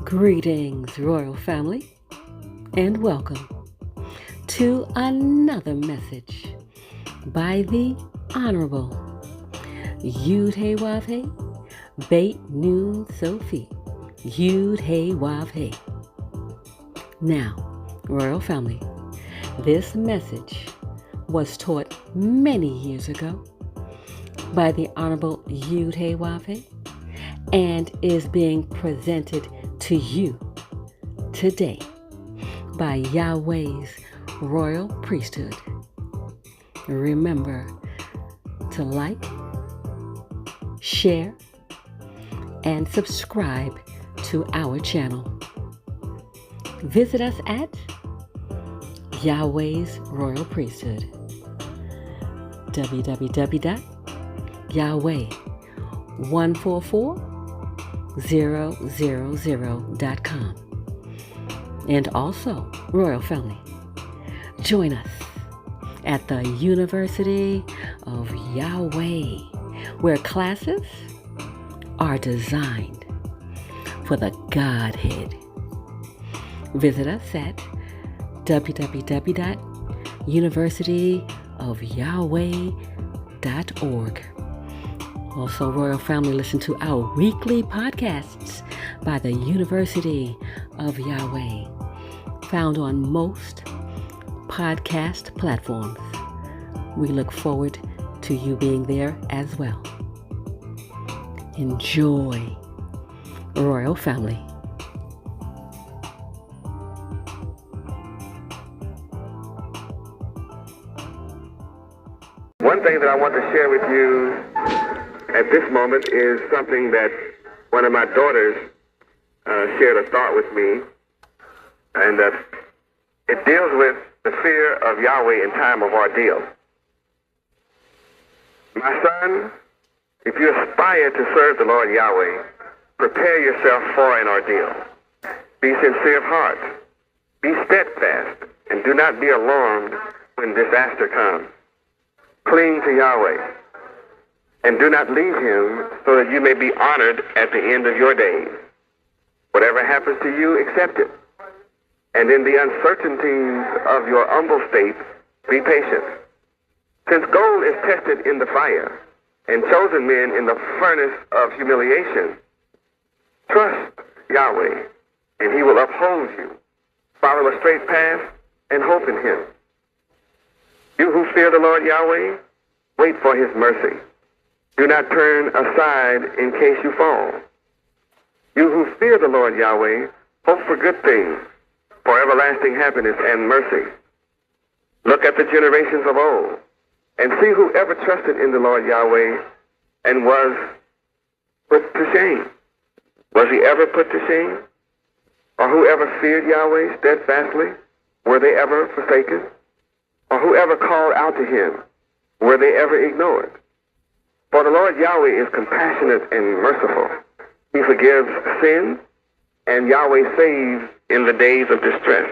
Greetings, Royal Family, and welcome to another message by the Honorable Pt.2 Pt.2 Pt.2. Now, Royal Family, this message was taught many years ago by the Honorable Pt.2 and is being presented to you today by Yahweh's Royal Priesthood. Remember to like, share, and subscribe to our channel. Visit us at Yahweh's Royal Priesthood, www.Yahweh144000.com. And also, Royal Family, join us at the University of Yahweh, where classes are designed for the Godhead. Visit us at www.universityofyahweh.org. Also, Royal Family, listen to our weekly podcasts by the University of Yahweh, found on most podcast platforms. We look forward to you being there as well. Enjoy, Royal Family. One thing that I want to share with you at this moment is something that one of my daughters shared a thought with me, and it deals with the fear of Yahweh in time of ordeal. My son, if you aspire to serve the Lord Yahweh, prepare yourself for an ordeal. Be sincere of heart. Be steadfast, and do not be alarmed when disaster comes. Cling to Yahweh, and do not leave him, so that you may be honored at the end of your days. Whatever happens to you, accept it. And in the uncertainties of your humble state, be patient. Since gold is tested in the fire, and chosen men in the furnace of humiliation, trust Yahweh, and he will uphold you. Follow a straight path and hope in him. You who fear the Lord Yahweh, wait for his mercy. Do not turn aside in case you fall. You who fear the Lord Yahweh, hope for good things, for everlasting happiness and mercy. Look at the generations of old, and see who ever trusted in the Lord Yahweh and was put to shame. Was he ever put to shame? Or whoever feared Yahweh steadfastly, were they ever forsaken? Or whoever called out to him, were they ever ignored? For the Lord Yahweh is compassionate and merciful. He forgives sin, and Yahweh saves in the days of distress.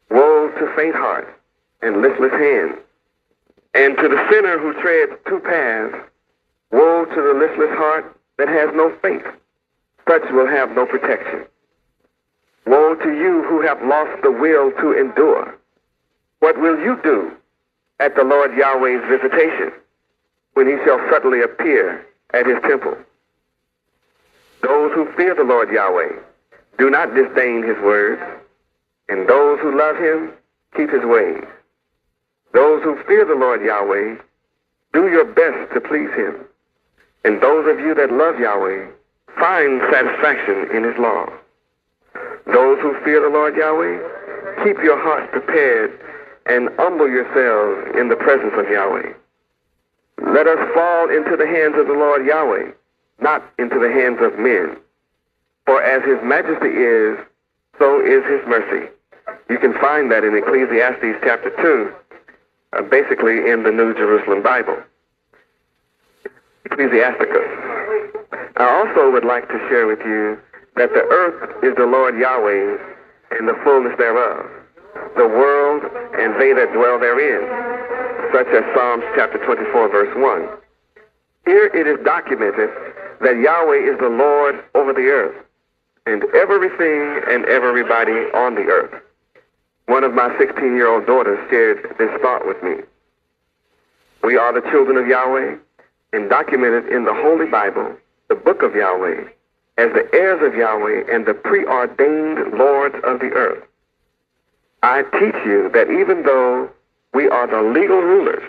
Woe to faint heart and listless hands, and to the sinner who treads two paths. Woe to the listless heart that has no faith. Such will have no protection. Woe to you who have lost the will to endure. What will you do at the Lord Yahweh's visitation, when he shall suddenly appear at his temple? Those who fear the Lord Yahweh do not disdain his words, and those who love him keep his ways. Those who fear the Lord Yahweh, do your best to please him. And those of you that love Yahweh, find satisfaction in his law. Those who fear the Lord Yahweh, keep your hearts prepared and humble yourselves in the presence of Yahweh. Let us fall into the hands of the Lord Yahweh, not into the hands of men. For as his majesty is, so is his mercy. You can find that in Ecclesiastes chapter 2, basically in the New Jerusalem Bible. Ecclesiasticus. I also would like to share with you that the earth is the Lord Yahweh's and the fullness thereof, the world and they that dwell therein, such as Psalms chapter 24, verse 1. Here it is documented that Yahweh is the Lord over the earth. and everything and everybody on the earth. One of my 16-year-old daughters shared this thought with me. We are the children of Yahweh and documented in the Holy Bible, the book of Yahweh, as the heirs of Yahweh and the preordained lords of the earth. I teach you that even though we are the legal rulers,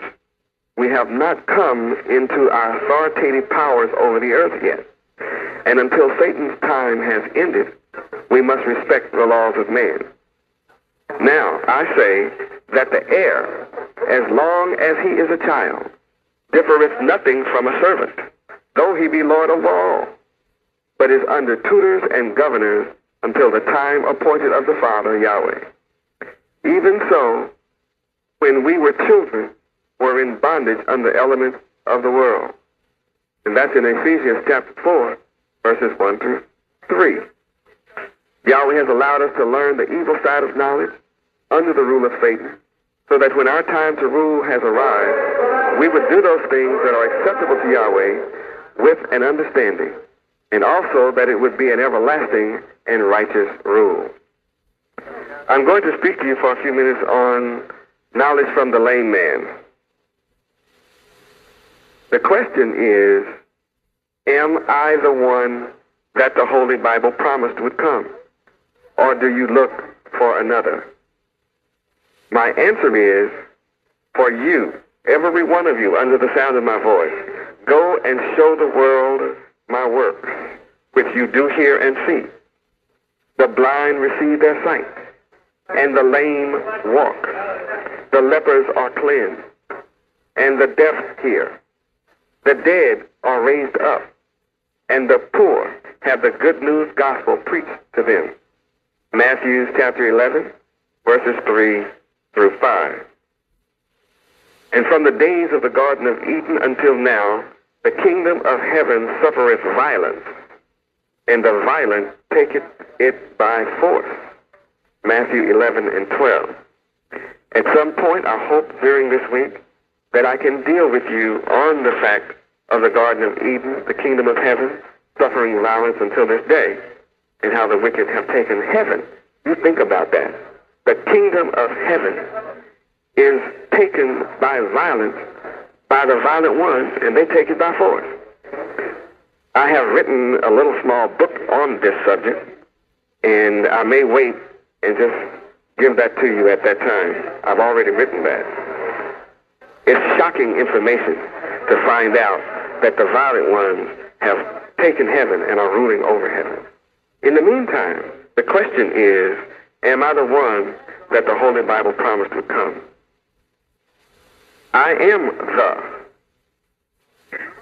we have not come into our authoritative powers over the earth yet. And until Satan's time has ended, we must respect the laws of man. Now, I say that the heir, as long as he is a child, differeth nothing from a servant, though he be Lord of all, but is under tutors and governors until the time appointed of the Father, Yahweh. Even so, when we were children, were in bondage under the elements of the world. And that's in Ephesians chapter 4, verses 1 through 3. Yahweh has allowed us to learn the evil side of knowledge under the rule of Satan, so that when our time to rule has arrived, we would do those things that are acceptable to Yahweh with an understanding, and also that it would be an everlasting and righteous rule. I'm going to speak to you for a few minutes on knowledge from the lame man. The question is, am I the one that the Holy Bible promised would come? Or do you look for another? My answer is, for you, every one of you under the sound of my voice, go and show the world my works, which you do hear and see. The blind receive their sight, and the lame walk. The lepers are cleansed, and the deaf hear. The dead are raised up, and the poor have the good news gospel preached to them. Matthew chapter 11, verses 3 through 5. And from the days of the Garden of Eden until now, the kingdom of heaven suffereth violence, and the violent taketh it by force. Matthew 11 and 12. At some point, I hope during this week that I can deal with you on the fact of the Garden of Eden, the kingdom of heaven, suffering violence until this day, and how the wicked have taken heaven. You think about that. The kingdom of heaven is taken by violence by the violent ones, and they take it by force. I have written a little small book on this subject, and I may wait and just give that to you at that time. I've already written that. It's shocking information to find out that the violent ones have taken heaven and are ruling over heaven. In the meantime, the question is, am I the one that the Holy Bible promised would come? I am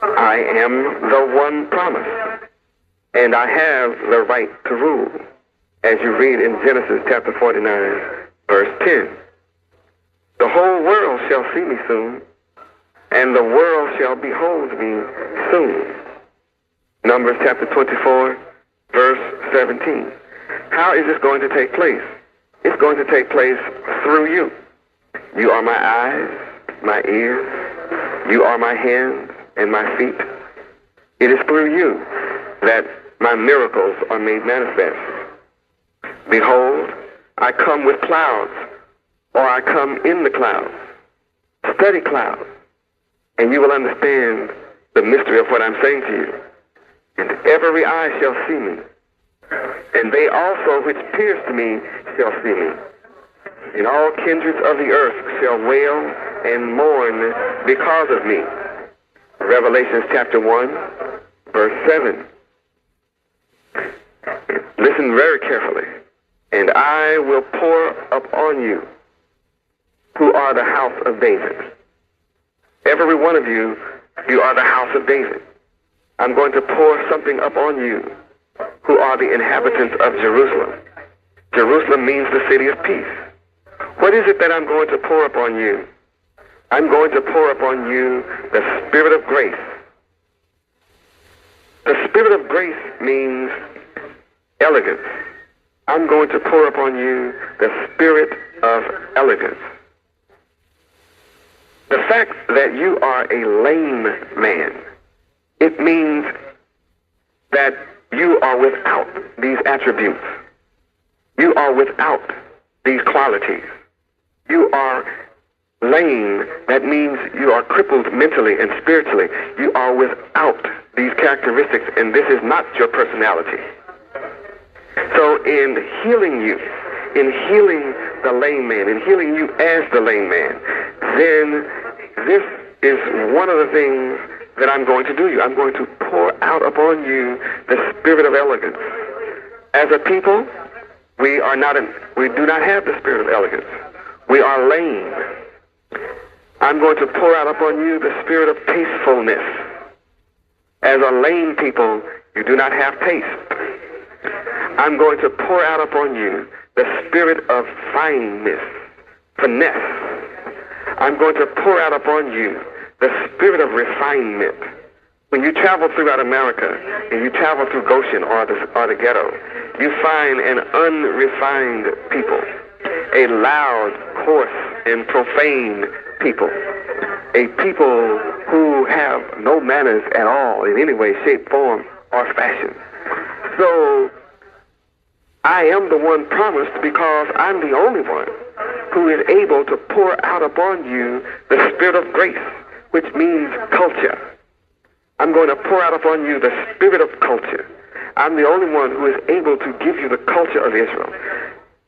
the one promised, and I have the right to rule, as you read in Genesis chapter 49, verse 10. The whole world shall see me soon, and the world shall behold me soon. Numbers chapter 24, verse 17. How is this going to take place? It's going to take place through you. You are my eyes, my ears. You are my hands and my feet. It is through you that my miracles are made manifest. Behold, I come with clouds, or I come in the clouds. Study clouds, and you will understand the mystery of what I'm saying to you. And every eye shall see me, and they also which pierced me shall see me. And all kindreds of the earth shall wail and mourn because of me. Revelation chapter 1, verse 7. Listen very carefully. And I will pour upon you, who are the house of David. Every one of you, you are the house of David. I'm going to pour something upon you, who are the inhabitants of Jerusalem. Jerusalem means the city of peace. What is it that I'm going to pour upon you? I'm going to pour upon you the Spirit of grace. The Spirit of grace means elegance. I'm going to pour upon you the Spirit of elegance. The fact that you are a lame man, it means that you are without these attributes. You are without these qualities. You are lame. That means you are crippled mentally and spiritually. You are without these characteristics, and this is not your personality. So in healing you, in healing the lame man, in healing you as the lame man, then this is one of the things that I'm going to do you. I'm going to pour out upon you the spirit of elegance. As a people, we do not have the spirit of elegance. We are lame. I'm going to pour out upon you the spirit of tastefulness. As a lame people, you do not have taste. I'm going to pour out upon you the spirit of fineness, finesse. I'm going to pour out upon you the spirit of refinement. When you travel throughout America and you travel through Goshen or the ghetto, you find an unrefined people, a loud, coarse, and profane people, a people who have no manners at all in any way, shape, form, or fashion. So I am the one promised because I'm the only one who is able to pour out upon you the spirit of grace, which means culture. I'm going to pour out upon you the spirit of culture. I'm the only one who is able to give you the culture of Israel.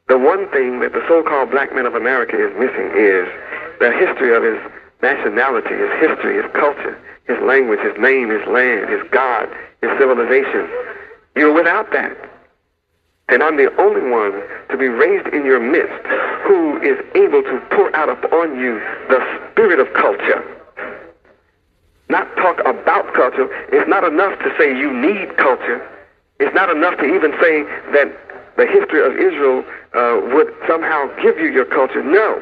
The one thing that the so-called black man of America is missing is the history of his nationality, his history, his culture, his language, his name, his land, his God, his civilization. You're without that. And I'm the only one to be raised in your midst who is able to pour out upon you the spirit of culture. Not talk about culture. It's not enough to say you need culture. It's not enough to even say that the history of Israel would somehow give you your culture. No.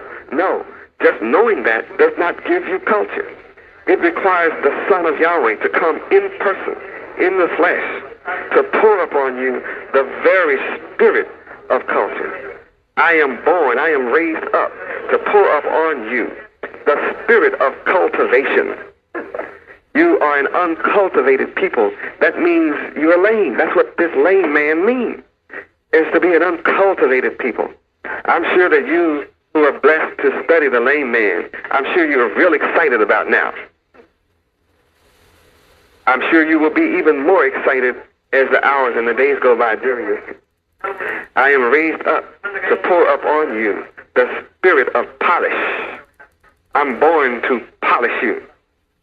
Just knowing that does not give you culture. It requires the Son of Yahweh to come in person, in the flesh, to pour upon you the very spirit of culture. I am raised up to pour up on you the spirit of cultivation. You are an uncultivated people. That means you're lame. That's what this lame man means, is to be an uncultivated people. I'm sure that you who are blessed to study the lame man, I'm sure you're real excited about now. I'm sure you will be even more excited as the hours and the days go by during this. I am raised up to pour up on you the spirit of polish. I'm born to polish you.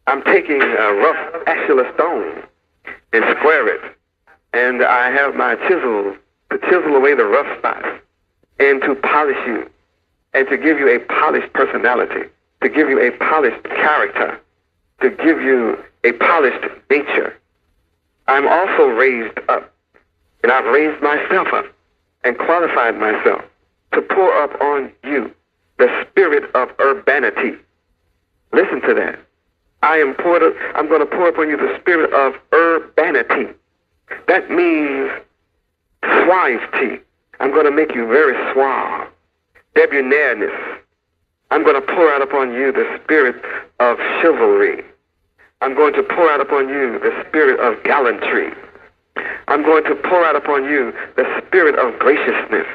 I'm taking a rough ashlar stone and square it, and I have my chisel to chisel away the rough spots and to polish you and to give you a polished personality, to give you a polished character, to give you a polished nature. I'm also raised up, and I've raised myself up and qualified myself to pour up on you the spirit of urbanity. Listen to that. I'm going to pour upon you the spirit of urbanity. That means suavity. I'm going to make you very suave. Debonairness. I'm going to pour out upon you the spirit of chivalry. I'm going to pour out upon you the spirit of gallantry. I'm going to pour out upon you the spirit of graciousness.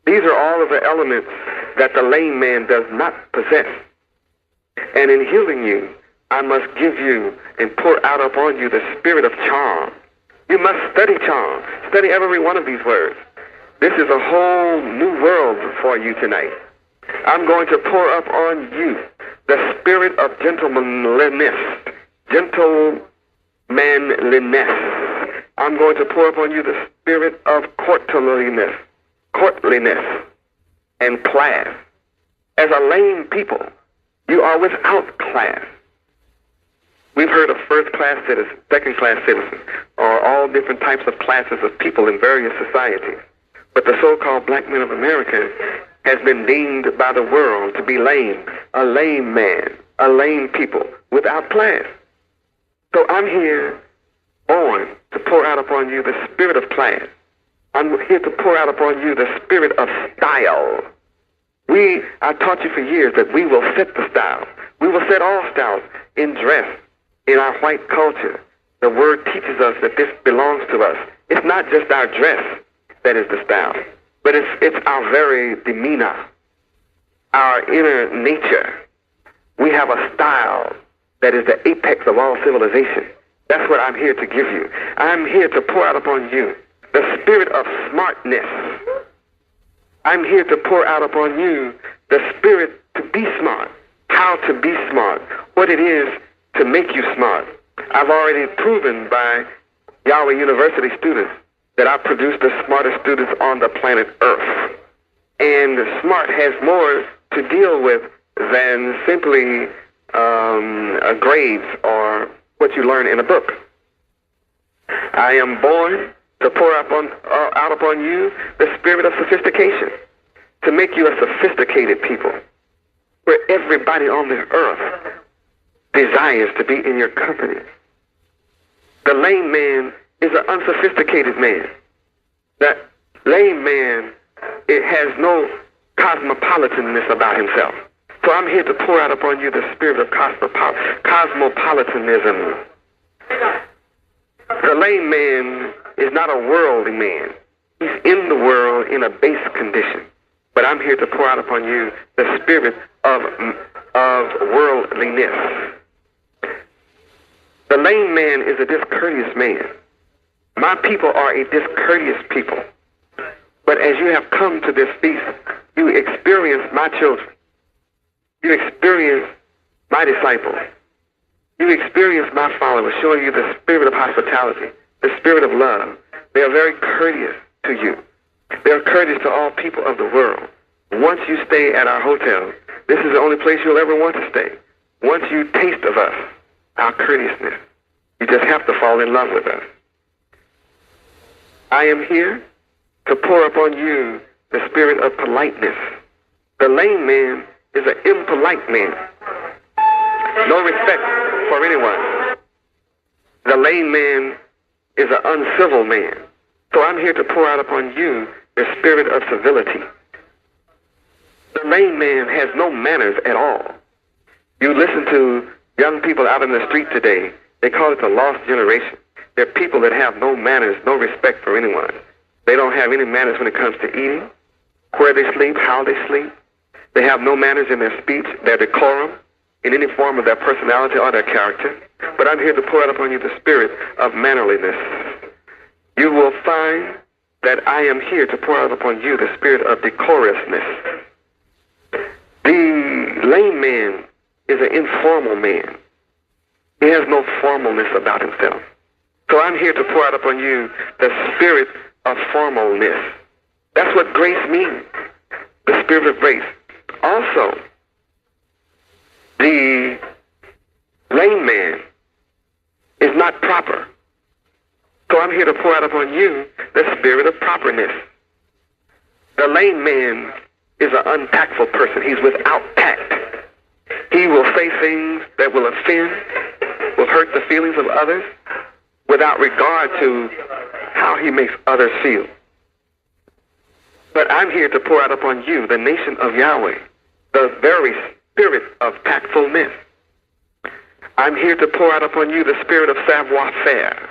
These are all of the elements that the lame man does not possess. And in healing you, I must give you and pour out upon you the spirit of charm. You must study charm. Study every one of these words. This is a whole new world for you tonight. I'm going to pour up on you the spirit of gentlemanliness. Gentlemanliness. I'm going to pour upon you the spirit of courtliness, and class. As a lame people, you are without class. We've heard of first-class citizens, second-class citizens, or all different types of classes of people in various societies. But the so-called black man of America has been deemed by the world to be lame, a lame man, a lame people, without class. So I'm here born to pour out upon you the spirit of class. I'm here to pour out upon you the spirit of style. I taught you for years that we will set the style. We will set all styles in dress, in our white culture. The word teaches us that this belongs to us It's not just our dress that is the style, but it's our very demeanor, our inner nature. We have a style that is the apex of all civilization. That's what I'm here to give you. I'm here to pour out upon you the spirit of smartness. I'm here to pour out upon you the spirit to be smart, how to be smart, what it is to make you smart. I've already proven by Yahweh University students that I produce the smartest students on the planet Earth. And smart has more to deal with than simply grades or what you learn in a book. I am born to pour out upon you the spirit of sophistication, to make you a sophisticated people, where everybody on this earth desires to be in your company. The lame man is an unsophisticated man. That lame man, it has no cosmopolitanness about himself. So I'm here to pour out upon you the spirit of cosmopolitanism. The lame man is not a worldly man. He's in the world in a base condition. But I'm here to pour out upon you the spirit of worldliness. The lame man is a discourteous man. My people are a discourteous people. But as you have come to this feast, you experience my children. You experience my disciples. You experience my followers, showing you the spirit of hospitality, the spirit of love. They are very courteous to you. They are courteous to all people of the world. Once you stay at our hotel, this is the only place you'll ever want to stay. Once you taste of us, our courteousness, you just have to fall in love with us. I am here to pour upon you the spirit of politeness. The lame man is an impolite man. No respect for anyone. The lame man is an uncivil man. So I'm here to pour out upon you the spirit of civility. The lame man has no manners at all. You listen to young people out in the street today, they call it the lost generation. They're people that have no manners, no respect for anyone. They don't have any manners when it comes to eating, where they sleep, how they sleep. They have no manners in their speech, their decorum, in any form of their personality or their character. But I'm here to pour out upon you the spirit of mannerliness. You will find that I am here to pour out upon you the spirit of decorousness. The lame man is an informal man. He has no formalness about himself. So I'm here to pour out upon you the spirit of formalness. That's what grace means, the spirit of grace. Also, the lame man is not proper. So I'm here to pour out upon you the spirit of properness. The lame man is an untactful person. He's without tact. He will say things that will offend, will hurt the feelings of others, without regard to how he makes others feel. But I'm here to pour out upon you, the nation of Yahweh, the very spirit of tactfulness. I'm here to pour out upon you the spirit of savoir-faire.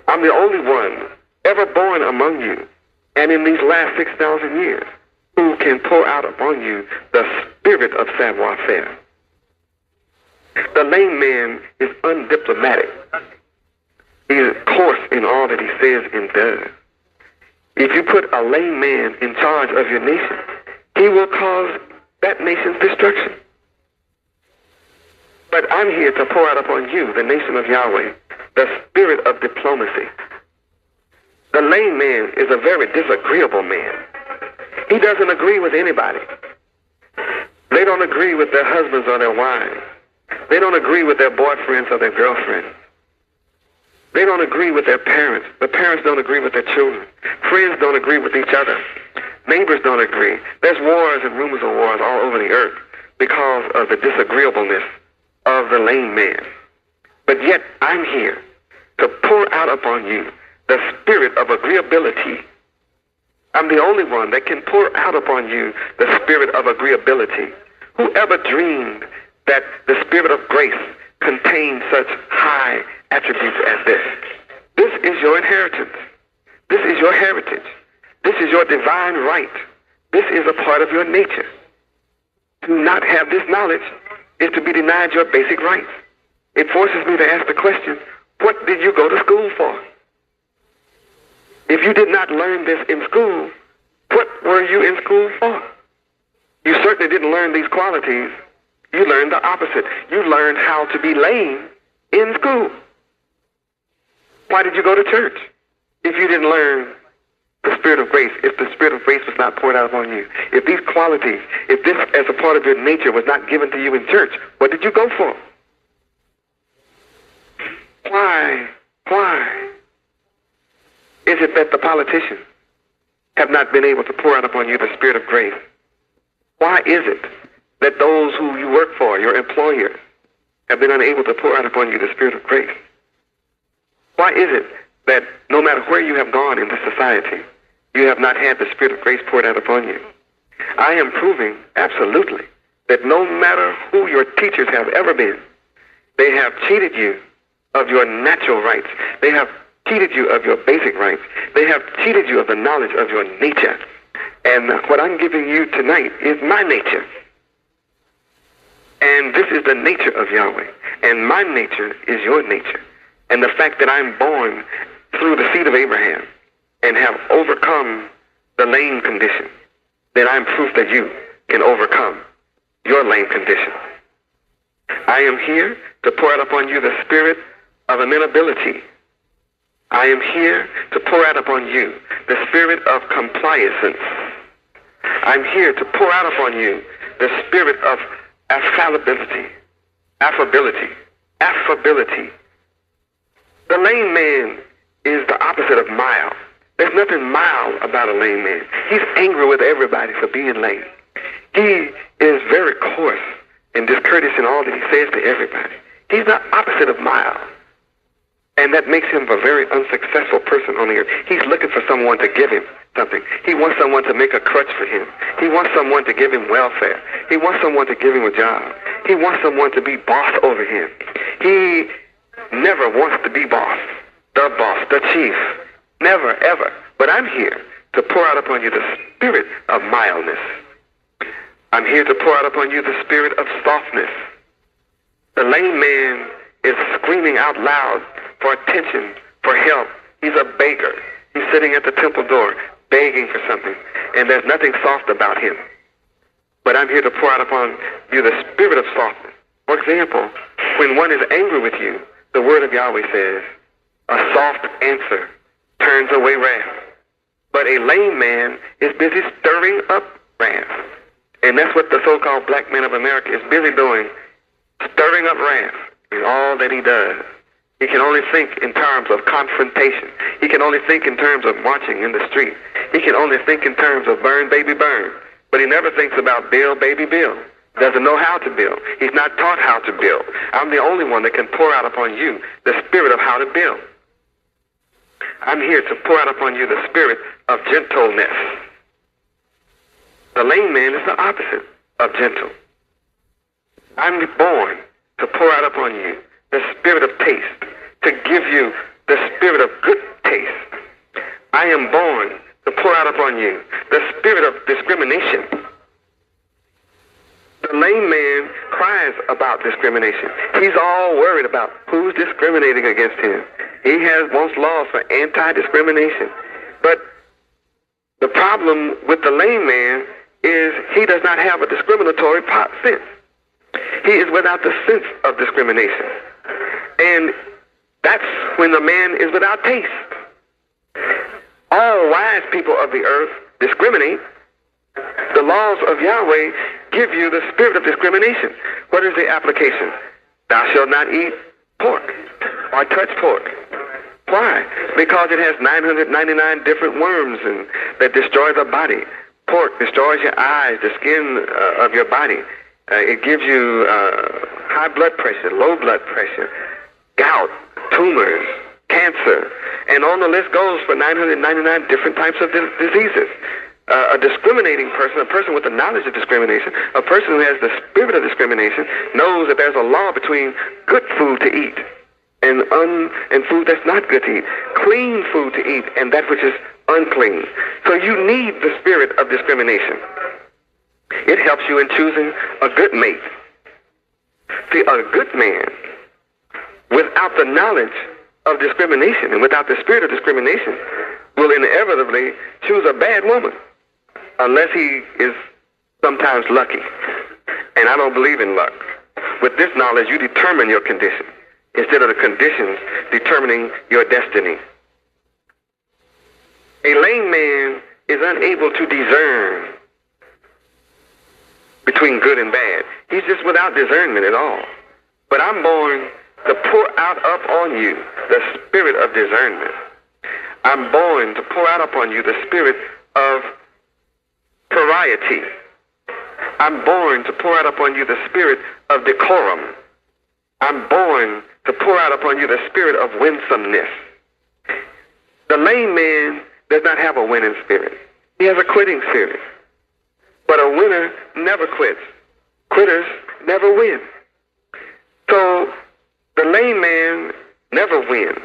I'm the only one ever born among you, and in these last 6,000 years, who can pour out upon you the spirit of savoir-faire. The lame man is undiplomatic. He is coarse in all that he says and does. If you put a lame man in charge of your nation, he will cause that nation's destruction. But I'm here to pour out upon you, the nation of Yahweh, the spirit of diplomacy. The lame man is a very disagreeable man. He doesn't agree with anybody. They don't agree with their husbands or their wives. They don't agree with their boyfriends or their girlfriends. They don't agree with their parents. The parents don't agree with their children. Friends don't agree with each other. Neighbors don't agree. There's wars and rumors of wars all over the earth because of the disagreeableness of the lame man. But yet I'm here to pour out upon you the spirit of agreeability. I'm the only one that can pour out upon you the spirit of agreeability. Whoever dreamed that the spirit of grace contained such high attributes as this? This is your inheritance. This is your heritage. This is your divine right. This is a part of your nature. To not have this knowledge is to be denied your basic rights. It forces me to ask the question, what did you go to school for? If you did not learn this in school, what were you in school for? You certainly didn't learn these qualities. You learned the opposite. You learned how to be lame in school. Why did you go to church if you didn't learn the Spirit of grace, if the Spirit of grace was not poured out upon you? If these qualities, if this as a part of your nature was not given to you in church, what did you go for? Why is it that the politicians have not been able to pour out upon you the Spirit of grace? Why is it that those who you work for, your employers, have been unable to pour out upon you the Spirit of grace? Why is it that no matter where you have gone in this society, you have not had the Spirit of grace poured out upon you? I am proving absolutely that no matter who your teachers have ever been, they have cheated you of your natural rights. They have cheated you of your basic rights. They have cheated you of the knowledge of your nature. And what I'm giving you tonight is my nature. And this is the nature of Yahweh. And my nature is your nature. And the fact that I'm born through the seed of Abraham and have overcome the lame condition, then I'm proof that you can overcome your lame condition. I am here to pour out upon you the spirit of amenability. I am here to pour out upon you the spirit of compliance. I'm here to pour out upon you the spirit of affability. The lame man is the opposite of mild. There's nothing mild about a lame man. He's angry with everybody for being lame. He is very coarse and discourteous in all that he says to everybody. He's the opposite of mild. And that makes him a very unsuccessful person on the earth. He's looking for someone to give him something. He wants someone to make a crutch for him. He wants someone to give him welfare. He wants someone to give him a job. He wants someone to be boss over him. He never wants to be boss, the chief. Never, ever. But I'm here to pour out upon you the spirit of mildness. I'm here to pour out upon you the spirit of softness. The lame man is screaming out loud for attention, for help. He's a beggar. He's sitting at the temple door begging for something, and there's nothing soft about him. But I'm here to pour out upon you the spirit of softness. For example, when one is angry with you, the word of Yahweh says, a soft answer turns away wrath. But a lame man is busy stirring up wrath. And that's what the so-called black man of America is busy doing, stirring up wrath is all that he does. He can only think in terms of confrontation. He can only think in terms of marching in the street. He can only think in terms of burn, baby, burn. But he never thinks about build, baby, build. Doesn't know how to build. He's not taught how to build. I'm the only one that can pour out upon you the spirit of how to build. I'm here to pour out upon you the spirit of gentleness. The lame man is the opposite of gentle. I'm born to pour out upon you the spirit of taste, to give you the spirit of good taste. I am born to pour out upon you the spirit of discrimination. The lame man cries about discrimination. He's all worried about who's discriminating against him. He wants laws for anti-discrimination. But the problem with the lame man is he does not have a discriminatory sense. He is without the sense of discrimination. And that's when the man is without taste. All wise people of the earth discriminate. The laws of Yahweh give you the spirit of discrimination. What is the application? Thou shalt not eat pork or touch pork. Why? Because it has 999 different worms that destroy the body. Pork destroys your eyes, the skin of your body. It gives you high blood pressure, low blood pressure, gout, tumors, cancer, and on the list goes for 999 different types of diseases. A discriminating person, a person with the knowledge of discrimination, a person who has the spirit of discrimination, knows that there's a law between good food to eat and food that's not good to eat, clean food to eat, and that which is unclean. So you need the spirit of discrimination. It helps you in choosing a good mate. See, a good man, without the knowledge of discrimination and without the spirit of discrimination, will inevitably choose a bad woman, unless he is sometimes lucky. And I don't believe in luck. With this knowledge, you determine your condition instead of the conditions determining your destiny. A lame man is unable to discern between good and bad. He's just without discernment at all. But I'm born to pour out up on you the spirit of discernment. I'm born to pour out upon you the spirit of variety. I'm born to pour out upon you the spirit of decorum. I'm born to pour out upon you the spirit of winsomeness. The lame man does not have a winning spirit. He has a quitting spirit. But a winner never quits. Quitters never win. So the lame man never wins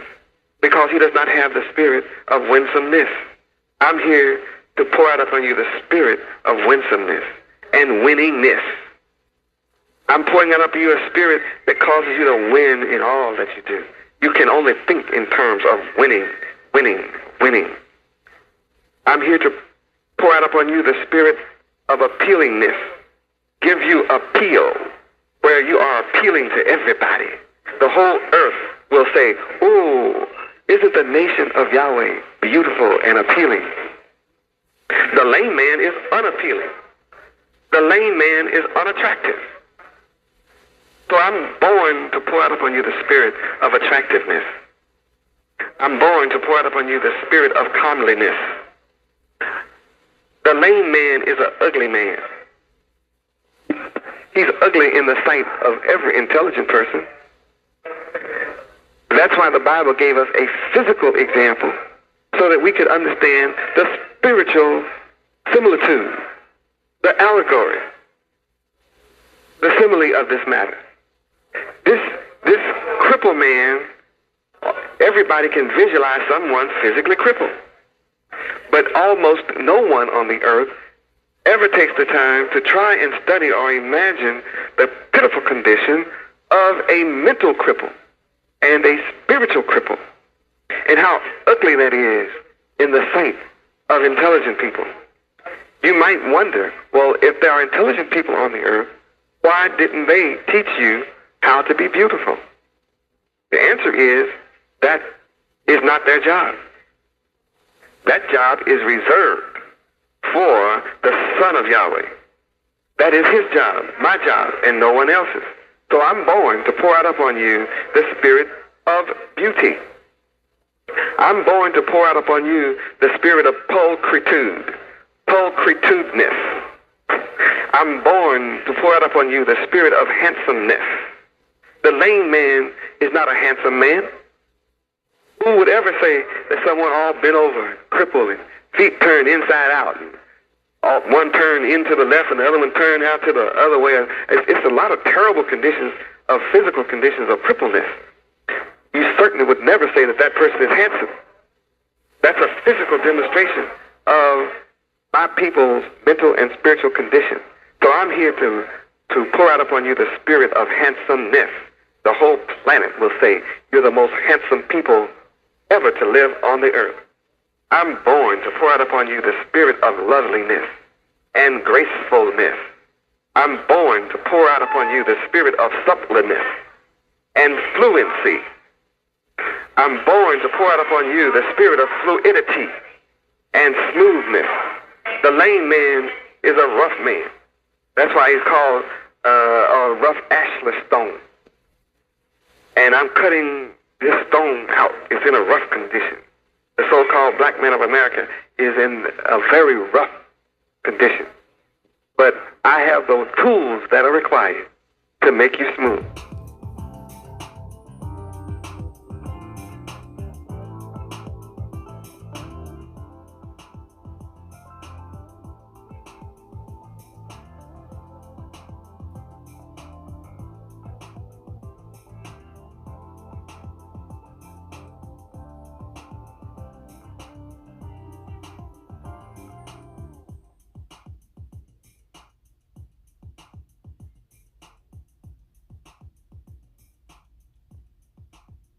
because he does not have the spirit of winsomeness. I'm here to pour out upon you the spirit of winsomeness and winningness. I'm pouring out upon you a spirit that causes you to win in all that you do. You can only think in terms of winning, winning, winning. I'm here to pour out upon you the spirit of appealingness. Give you appeal where you are appealing to everybody. The whole earth will say, "Ooh, isn't the nation of Yahweh beautiful and appealing?" The lame man is unappealing. The lame man is unattractive. So I'm born to pour out upon you the spirit of attractiveness. I'm born to pour out upon you the spirit of comeliness. The lame man is an ugly man. He's ugly in the sight of every intelligent person. That's why the Bible gave us a physical example so that we could understand the spiritual similitude, the allegory, the simile of this matter. This crippled man, everybody can visualize someone physically crippled. But almost no one on the earth ever takes the time to try and study or imagine the pitiful condition of a mental cripple and a spiritual cripple, and how ugly that is in the sight of intelligent people. You might wonder, well, if there are intelligent people on the earth, why didn't they teach you how to be beautiful? The answer is that is not their job. That job is reserved for the Son of Yahweh. That is his job, my job, and no one else's. So I'm born to pour out upon you the spirit of beauty. I'm born to pour out upon you the spirit of pulchritude, pulchritudeness. I'm born to pour out upon you the spirit of handsomeness. The lame man is not a handsome man. Who would ever say that someone all bent over, crippled, and feet turned inside out, and one turned into the left and the other one turned out to the other way? It's a lot of terrible conditions, of physical conditions of crippledness. You certainly would never say that that person is handsome. That's a physical demonstration of my people's mental and spiritual condition. So I'm here to pour out upon you the spirit of handsomeness. The whole planet will say, you're the most handsome people ever to live on the earth. I'm born to pour out upon you the spirit of loveliness and gracefulness. I'm born to pour out upon you the spirit of suppleness and fluency. I'm born to pour out upon you the spirit of fluidity and smoothness. The lame man is a rough man. That's why he's called a rough ashlar stone. And I'm cutting this stone out. It's in a rough condition. The so-called black man of America is in a very rough condition. But I have those tools that are required to make you smooth.